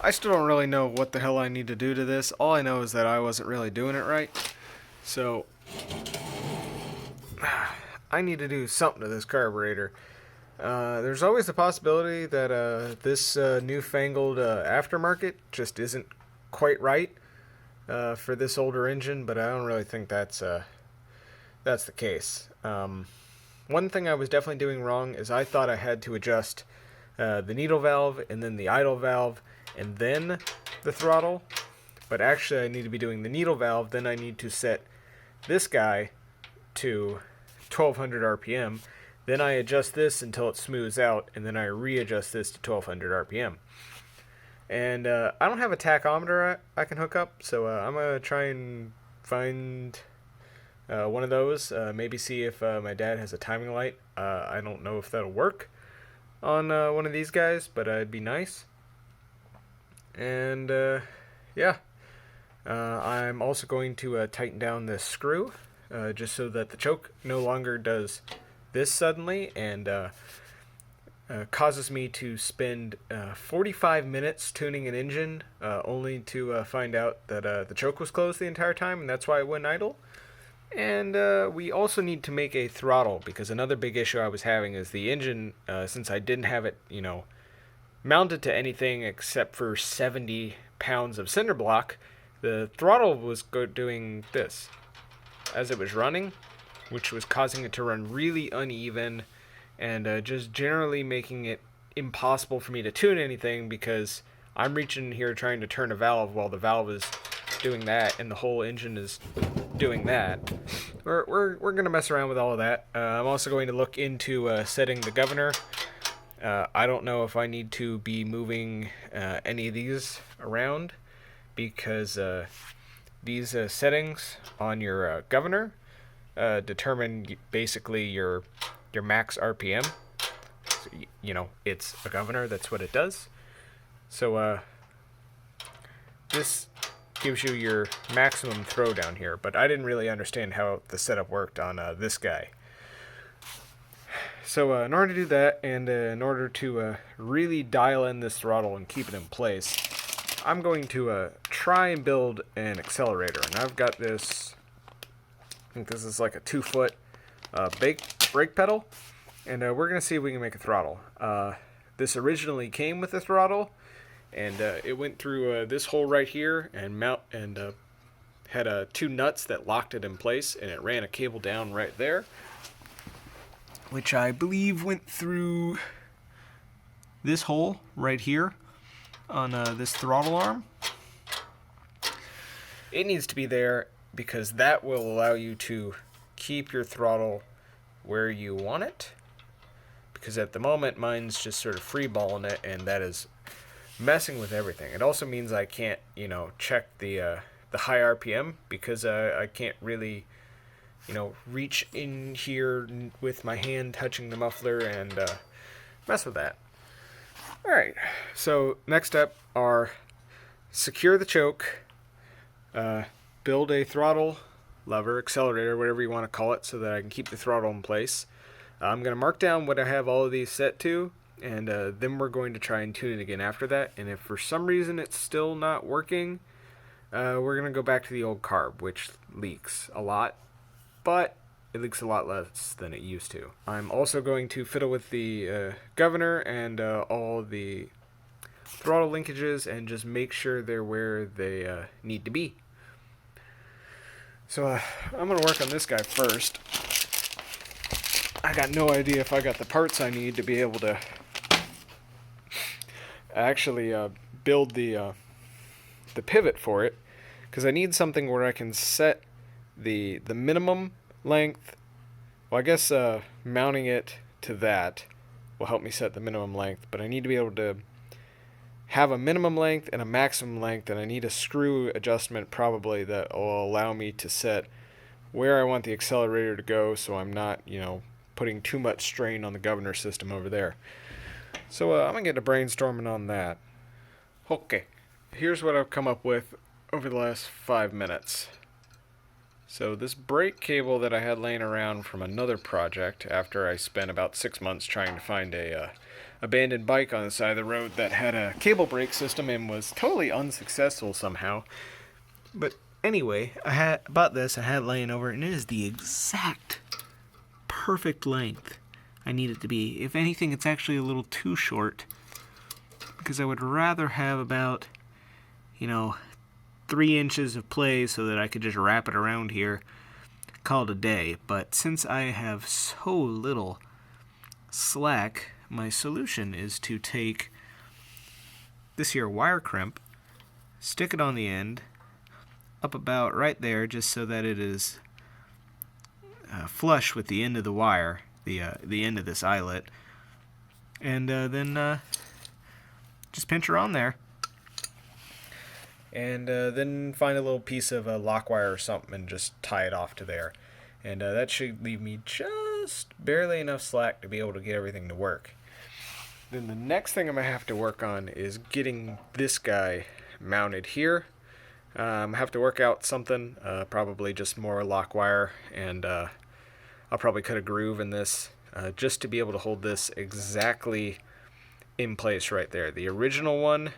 I still don't really know what the hell I need to do to this. All I know is that I wasn't really doing it right. So, I need to do something to this carburetor. There's always the possibility that this newfangled aftermarket just isn't quite right for this older engine, but I don't really think that's the case. One thing I was definitely doing wrong is I thought I had to adjust the needle valve and then the idle valve and then the throttle, but actually I need to be doing the needle valve, then I need to set this guy to 1200 RPM, then I adjust this until it smooths out, and then I readjust this to 1200 RPM. And I don't have a tachometer I can hook up, so I'm going to try and find one of those, maybe see if my dad has a timing light. I don't know if that'll work on one of these guys, but it'd be nice. And yeah, I'm also going to tighten down this screw just so that the choke no longer does this suddenly and causes me to spend 45 minutes tuning an engine only to find out that the choke was closed the entire time, and that's why it went idle. And we also need to make a throttle, because another big issue I was having is the engine, since I didn't have it, mounted to anything except for 70 pounds of cinder block, the throttle was doing this as it was running, which was causing it to run really uneven and just generally making it impossible for me to tune anything, because I'm reaching here trying to turn a valve while the valve is doing that and the whole engine is doing that. We're going to mess around with all of that. I'm also going to look into setting the governor. I don't know if I need to be moving any of these around, because these settings on your governor determine basically your max RPM. So, it's a governor, that's what it does. So this gives you your maximum throw down here, but I didn't really understand how the setup worked on this guy. So in order to do that, and in order to really dial in this throttle and keep it in place, I'm going to try and build an accelerator. And I've got this, I think this is like a 2-foot brake pedal, and we're going to see if we can make a throttle. This originally came with a throttle, and it went through this hole right here and had 2 nuts that locked it in place, and it ran a cable down right there, which I believe went through this hole right here on this throttle arm. It needs to be there because that will allow you to keep your throttle where you want it, because at the moment mine's just sort of freeballing it, and that is messing with everything. It also means I can't, check the high RPM, because I can't really, reach in here with my hand touching the muffler and mess with that. Alright, so next step are secure the choke, build a throttle lever, accelerator, whatever you want to call it, so that I can keep the throttle in place. I'm going to mark down what I have all of these set to, and then we're going to try and tune it again after that. And if for some reason it's still not working, we're going to go back to the old carb, which leaks a lot, but it leaks a lot less than it used to. I'm also going to fiddle with the governor and all the throttle linkages and just make sure they're where they need to be. So I'm going to work on this guy first. I got no idea if I got the parts I need to be able to actually build the pivot for it, because I need something where I can set the minimum length. Well, I guess mounting it to that will help me set the minimum length, but I need to be able to have a minimum length and a maximum length, and I need a screw adjustment probably that will allow me to set where I want the accelerator to go, so I'm not, putting too much strain on the governor system over there. So I'm going to get to brainstorming on that. Okay, here's what I've come up with over the last 5 minutes. So this brake cable that I had laying around from another project after I spent about 6 months trying to find a abandoned bike on the side of the road that had a cable brake system and was totally unsuccessful somehow. But anyway, I bought this, I had it laying over, and it is the exact perfect length I need it to be. If anything, it's actually a little too short, because I would rather have about, 3 inches of play so that I could just wrap it around here, call it a day. But since I have so little slack, my solution is to take this here wire crimp, stick it on the end, up about right there, just so that it is flush with the end of the wire, the end of this eyelet, and then just pinch her on there, and then find a little piece of lock wire or something and just tie it off to there, and that should leave me just barely enough slack to be able to get everything to work. Then the next thing I'm going to have to work on is getting this guy mounted here. I have to work out something, probably just more lock wire, and I'll probably cut a groove in this just to be able to hold this exactly in place right there. The original one,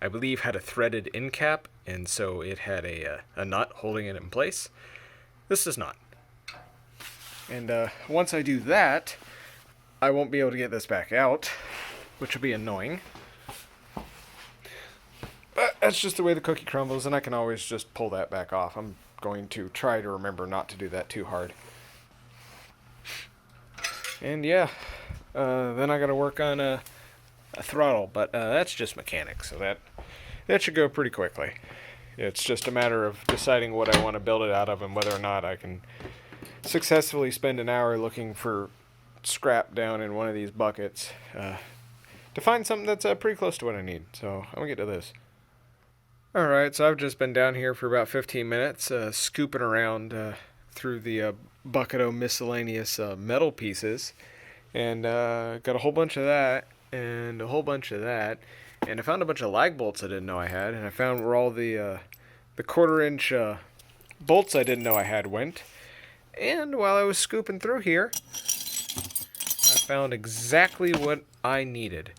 I believe, had a threaded end cap, and so it had a nut holding it in place. This does not. And once I do that, I won't be able to get this back out, which will be annoying. But that's just the way the cookie crumbles, and I can always just pull that back off. I'm going to try to remember not to do that too hard. And yeah, then I got to work on a throttle, but that's just mechanics, so that should go pretty quickly. It's just a matter of deciding what I want to build it out of and whether or not I can successfully spend an hour looking for scrap down in one of these buckets to find something that's pretty close to what I need. So I'm going to get to this. Alright, so I've just been down here for about 15 minutes scooping around through the bucket of miscellaneous metal pieces, and got a whole bunch of that and a whole bunch of that, and I found a bunch of lag bolts I didn't know I had, and I found where all the 1/4-inch bolts I didn't know I had went. And while I was scooping through here, I found exactly what I needed.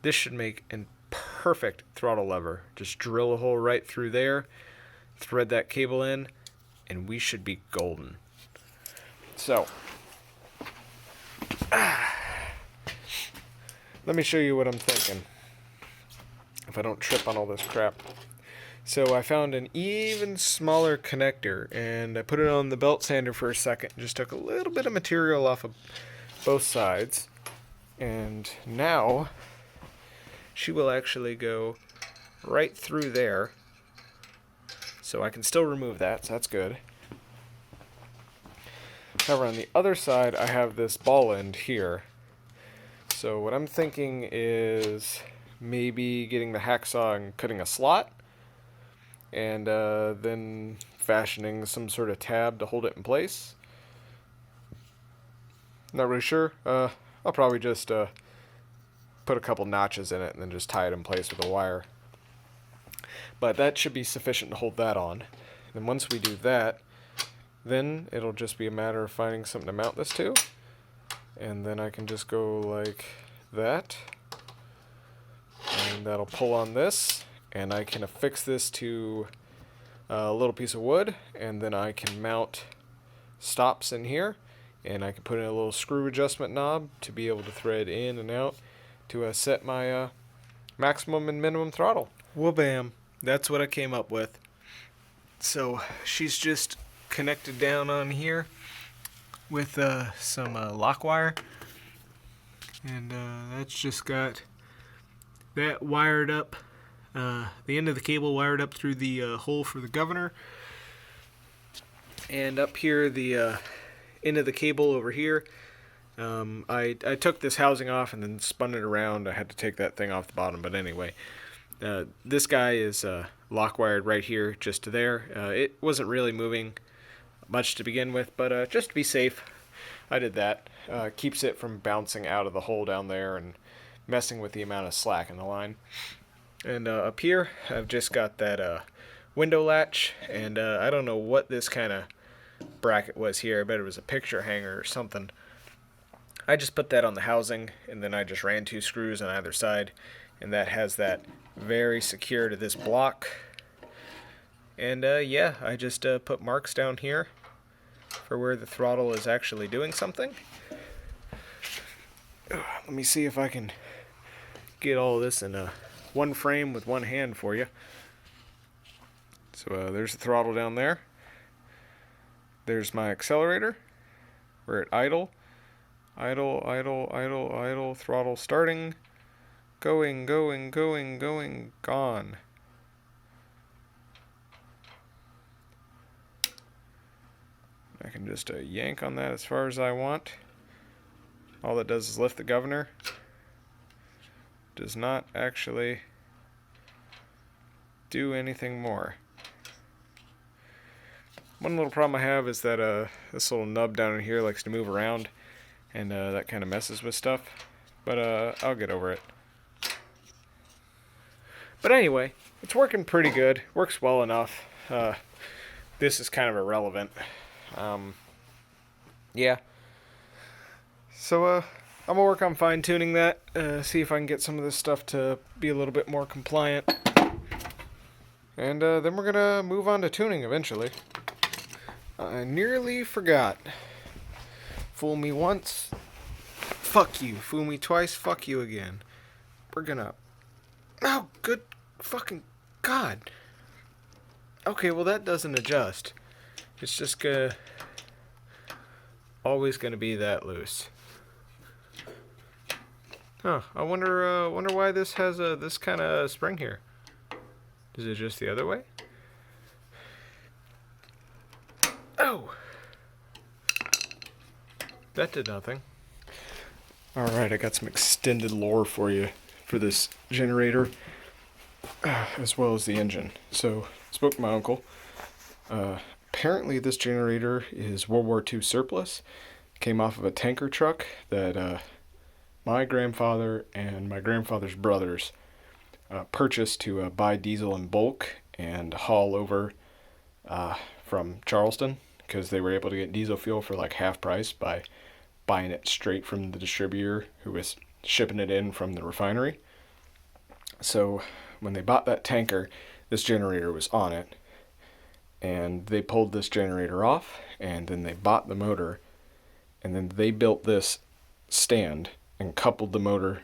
This should make an perfect throttle lever. Just drill a hole right through there, thread that cable in, and we should be golden. So, let me show you what I'm thinking, if I don't trip on all this crap. So I found an even smaller connector, and I put it on the belt sander for a second, just took a little bit of material off of both sides, and now she will actually go right through there, so I can still remove that, so that's good. However, on the other side, I have this ball end here. So what I'm thinking is maybe getting the hacksaw and cutting a slot, and then fashioning some sort of tab to hold it in place. Not really sure. I'll probably just put a couple notches in it and then just tie it in place with a wire. But that should be sufficient to hold that on. And once we do that, then it'll just be a matter of finding something to mount this to. And then I can just go like that. And that'll pull on this. And I can affix this to a little piece of wood. And then I can mount stops in here. And I can put in a little screw adjustment knob to be able to thread in and out to set my maximum and minimum throttle. Wha-bam. That's what I came up with. So she's just connected down on here with some lock wire, and that's just got that wired up, the end of the cable wired up through the hole for the governor, and up here the end of the cable over here. I took this housing off and then spun it around. I had to take that thing off the bottom, but anyway, this guy is lock wired right here just to there. It wasn't really moving much to begin with, but just to be safe, I did that. Keeps it from bouncing out of the hole down there and messing with the amount of slack in the line. And up here, I've just got that window latch, and I don't know what this kind of bracket was here. I bet it was a picture hanger or something. I just put that on the housing, and then I just ran 2 screws on either side, and that has that very secure to this block. And yeah, I just put marks down here for where the throttle is actually doing something. Let me see if I can get all this in one frame with one hand for you. So there's the throttle down there. There's my accelerator. We're at idle. Idle, idle, idle, idle, throttle starting. Going, going, going, going, gone. I can just yank on that as far as I want. All that does is lift the governor. Does not actually do anything more. One little problem I have is that this little nub down in here likes to move around, and that kind of messes with stuff. But I'll get over it. But anyway, it's working pretty good. Works well enough. This is kind of irrelevant. Yeah. So I'm gonna work on fine-tuning that. See if I can get some of this stuff to be a little bit more compliant. And then we're gonna move on to tuning eventually. I nearly forgot. Fool me once, fuck you. Fool me twice, fuck you again. We're gonna... Oh, good fucking God. Okay, well that doesn't adjust. It's just always gonna be that loose. Huh, I wonder why this has this kind of spring here. Is it just the other way? Oh! That did nothing. Alright, I got some extended lore for you for this generator, as well as the engine. So, I spoke to my uncle. Apparently this generator is World War II surplus. Came off of a tanker truck that my grandfather and my grandfather's brothers purchased to buy diesel in bulk and haul over from Charleston, because they were able to get diesel fuel for like half price by buying it straight from the distributor who was shipping it in from the refinery. So when they bought that tanker, this generator was on it, and they pulled this generator off, and then they bought the motor, and then they built this stand and coupled the motor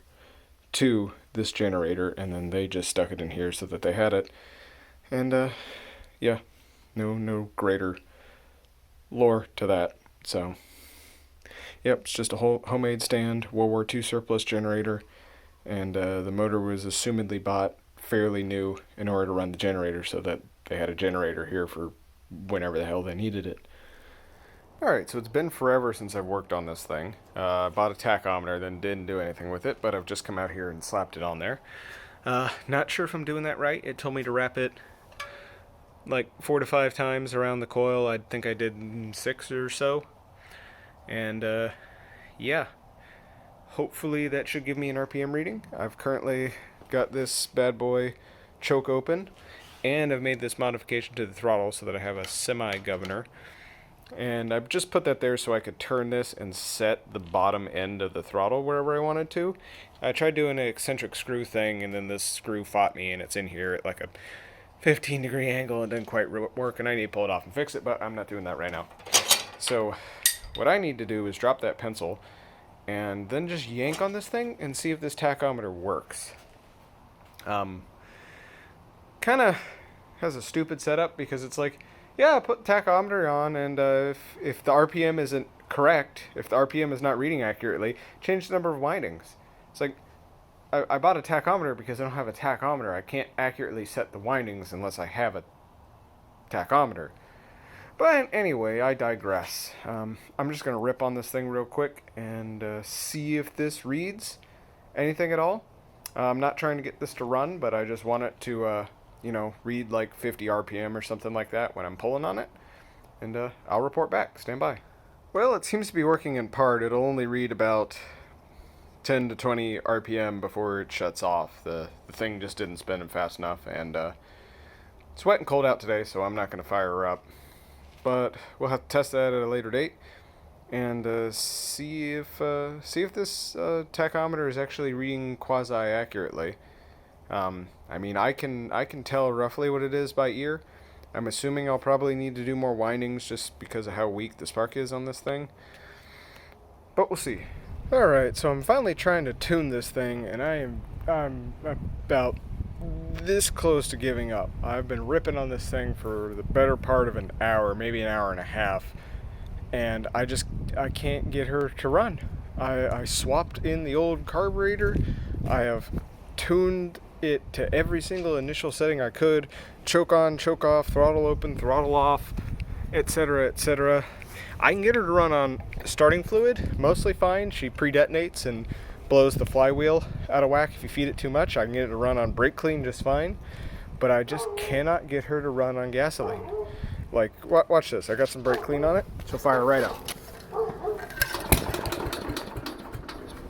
to this generator, and then they just stuck it in here so that they had it. And yeah, no greater lore to that. So yep, it's just a whole homemade stand, World War II surplus generator, and the motor was assumedly bought fairly new in order to run the generator, so that they had a generator here for whenever the hell they needed it. Alright, so it's been forever since I've worked on this thing. I bought a tachometer, then didn't do anything with it, but I've just come out here and slapped it on there. Not sure if I'm doing that right. It told me to wrap it like 4 to 5 times around the coil. I think I did 6 or so. And yeah, hopefully that should give me an RPM reading. I've currently got this bad boy choke open, and I've made this modification to the throttle so that I have a semi-governor. And I've just put that there so I could turn this and set the bottom end of the throttle wherever I wanted to. I tried doing an eccentric screw thing, and then this screw fought me, and it's in here at like a 15-degree angle and didn't quite work, and I need to pull it off and fix it, but I'm not doing that right now. So what I need to do is drop that pencil and then just yank on this thing and see if this tachometer works. Kind of has a stupid setup, because it's like, yeah, put the tachometer on, and if the RPM isn't correct, if the RPM is not reading accurately, change the number of windings. It's like, I bought a tachometer because I don't have a tachometer. I can't accurately set the windings unless I have a tachometer. But anyway, I digress. I'm just going to rip on this thing real quick and see if this reads anything at all. I'm not trying to get this to run, but I just want it to, read like 50 RPM or something like that when I'm pulling on it. And I'll report back. Stand by. Well, it seems to be working in part. It'll only read about 10 to 20 RPM before it shuts off. The thing just didn't spin fast enough, and it's wet and cold out today, so I'm not going to fire her up. But we'll have to test that at a later date. and see if this tachometer is actually reading quasi accurately. I mean, I can tell roughly what it is by ear. I'm assuming I'll probably need to do more windings just because of how weak the spark is on this thing. But we'll see. Alright, so I'm finally trying to tune this thing, and I'm about this close to giving up. I've been ripping on this thing for the better part of an hour, maybe an hour and a half, and I can't get her to run. I swapped in the old carburetor. I have tuned it to every single initial setting I could. Choke on, choke off, throttle open, throttle off, etc., etc. I can get her to run on starting fluid, mostly fine. She pre-detonates and blows the flywheel out of whack if you feed it too much. I can get it to run on brake clean just fine, but I just cannot get her to run on gasoline. Like, watch this. I got some brake clean on it. She'll fire right up.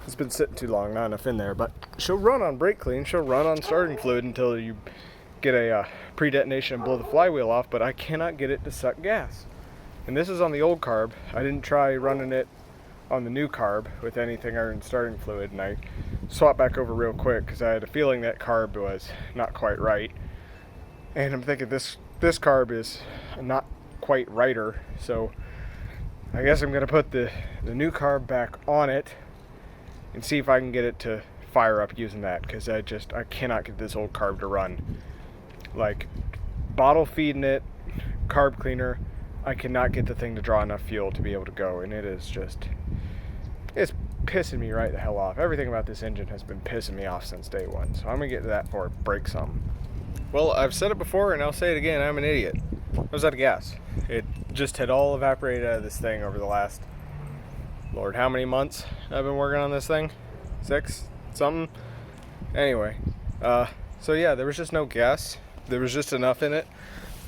It's been sitting too long, not enough in there, but she'll run on brake clean. She'll run on starting fluid until you get a pre-detonation and blow the flywheel off, but I cannot get it to suck gas. And this is on the old carb. I didn't try running it on the new carb with anything other than starting fluid, and I swapped back over real quick because I had a feeling that carb was not quite right. And I'm thinking this carb is not quite righter, so I guess I'm going to put the new carb back on it and see if I can get it to fire up using that, because I cannot get this old carb to run. Like, bottle feeding it, carb cleaner, I cannot get the thing to draw enough fuel to be able to go, and it's pissing me right the hell off. Everything about this engine has been pissing me off since day one, so I'm gonna get to that before it breaks some. Well, I've said it before and I'll say it again, I'm an idiot. I was out of gas. It just had all evaporated out of this thing over the last, Lord, how many months I've been working on this thing? 6? Something? Anyway, so yeah, there was just no gas. There was just enough in it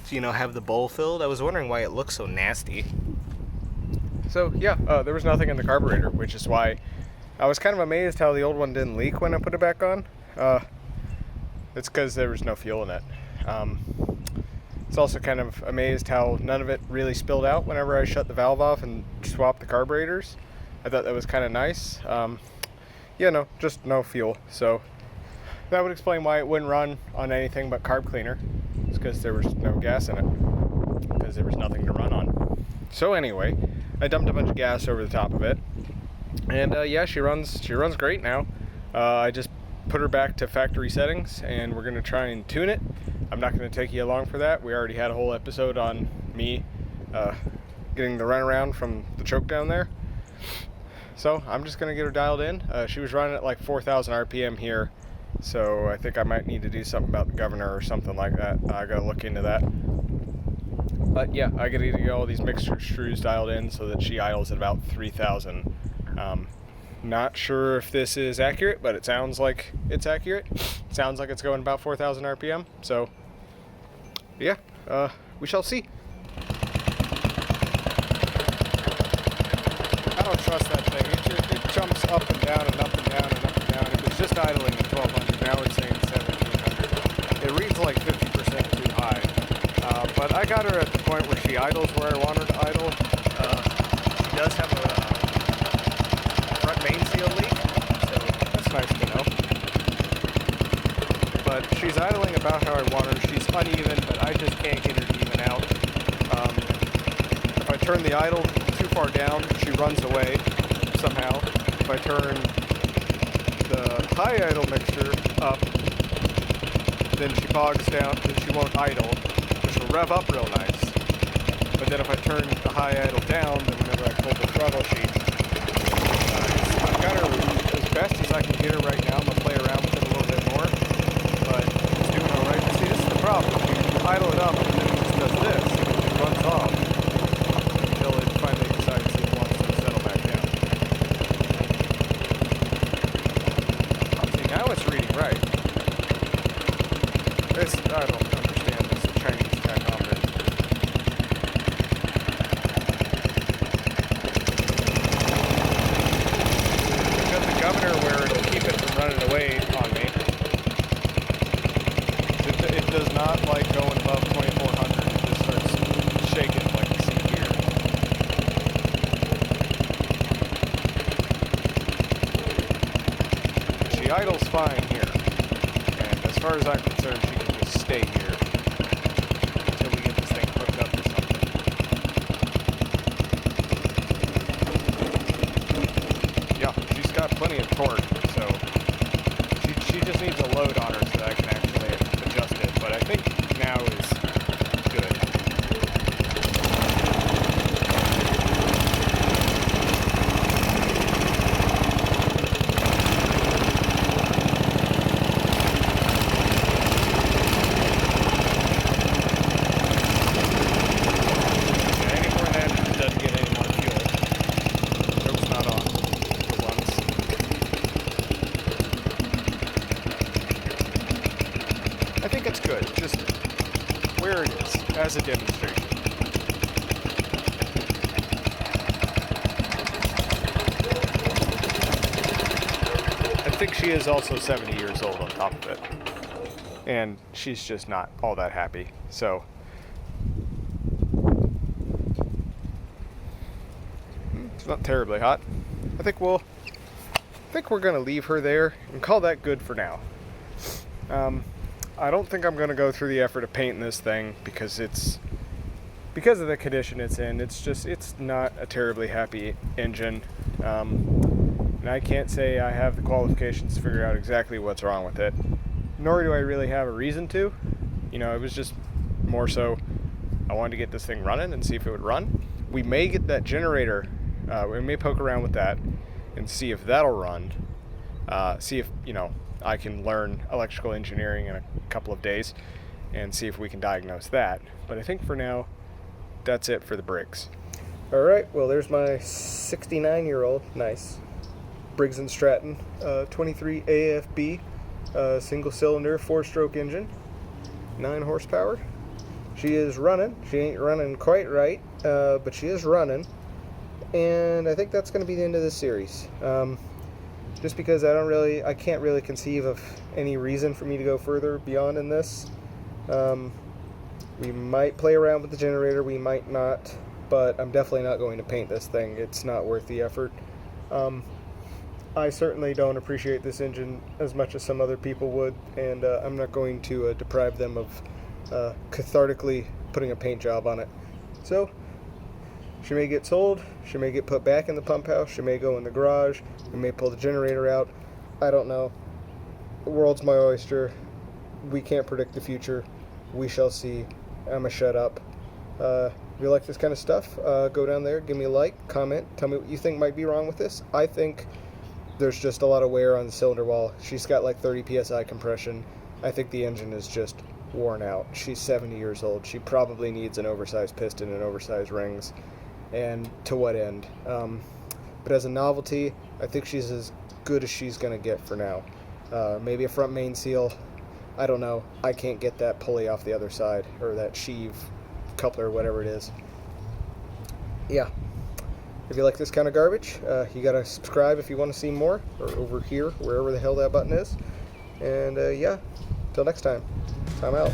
to, have the bowl filled. I was wondering why it looked so nasty. So yeah, there was nothing in the carburetor, which is why I was kind of amazed how the old one didn't leak when I put it back on. It's because there was no fuel in it. It's also kind of amazed how none of it really spilled out whenever I shut the valve off and swapped the carburetors. I thought that was kind of nice. Yeah, no, just no fuel. So that would explain why it wouldn't run on anything but carb cleaner. It's because there was no gas in it, because there was nothing to run on. So anyway, I dumped a bunch of gas over the top of it, and yeah, she runs great now. I just put her back to factory settings, and we're gonna try and tune it. I'm not gonna take you along for that. We already had a whole episode on me getting the runaround from the choke down there. So I'm just gonna get her dialed in. She was running at like 4,000 RPM here, so I think I might need to do something about the governor or something like that. I gotta look into that. But yeah, I gotta get all these mixture screws dialed in so that she idles at about 3,000. Not sure if this is accurate, but it sounds like it's accurate. It sounds like it's going about 4,000 RPM. So yeah, we shall see. I don't trust that thing. It jumps up and down and up and down and up and down. It was just idling at 1,200. Now it's saying 1,700. It reads like 50% too high. But I got her at the point where she idles where I want her to idle. She does have a front main seal leak, so that's nice to know. But she's idling about how I want her. She's uneven, but I just can't get her to even out. If I turn the idle too far down, she runs away somehow. If I turn the high idle mixture up, then she bogs down, then she won't idle, which will rev up real nice. But then if I turn the high idle down, then whenever I pull the throttle sheet, I've got her as best as I can get her right now. I'm going to play around with it a little bit more, but it's doing alright. See, this is the problem. You idle it up, and then it just does this. It runs off until it finally decides it wants to settle back down. See, now it's reading right. I don't understand this Chinese tachometer. I've got the governor where it'll keep it from running away on me. It does not like going above 2,400. It just starts shaking like you see here. fine here. And as far as I'm concerned, she can just stay here until we get this thing hooked up to something. Yeah, she's got plenty of torque, so she just needs a load on her so that I can actually adjust it. But I think now is good. I think it's good, just where it is, as a demonstration. I think she is also 70 years old on top of it. And she's just not all that happy, so. It's not terribly hot. I think we're gonna leave her there and call that good for now. I don't think I'm going to go through the effort of painting this thing because of the condition it's in. It's not a terribly happy engine. And I can't say I have the qualifications to figure out exactly what's wrong with it. Nor do I really have a reason to. You know, it was just more so I wanted to get this thing running and see if it would run. We may get that generator. We may poke around with that and see if that'll run. See if, I can learn electrical engineering in a couple of days and see if we can diagnose that. But I think for now, that's it for the Briggs. All right, well, there's my 69-year-old, nice, Briggs & Stratton 23A-FB, single cylinder, 4-stroke engine, 9 horsepower. She is running. She ain't running quite right, but she is running. And I think that's going to be the end of this series. Just because I can't really conceive of any reason for me to go further beyond in this. We might play around with the generator, we might not, but I'm definitely not going to paint this thing. It's not worth the effort. I certainly don't appreciate this engine as much as some other people would, and I'm not going to deprive them of cathartically putting a paint job on it. So, she may get sold, she may get put back in the pump house, she may go in the garage, we may pull the generator out. I don't know. The world's my oyster. We can't predict the future. We shall see. I'ma shut up. If you like this kind of stuff, go down there, give me a like, comment, tell me what you think might be wrong with this. I think there's just a lot of wear on the cylinder wall. She's got like 30 psi compression. I think the engine is just worn out. She's 70 years old. She probably needs an oversized piston and oversized rings. And to what end? But as a novelty, I think she's as good as she's going to get for now. Maybe a front main seal. I don't know. I can't get that pulley off the other side, or that sheave coupler, whatever it is. Yeah. If you like this kind of garbage, you got to subscribe if you want to see more, or over here, wherever the hell that button is. And yeah, till next time, I'm out.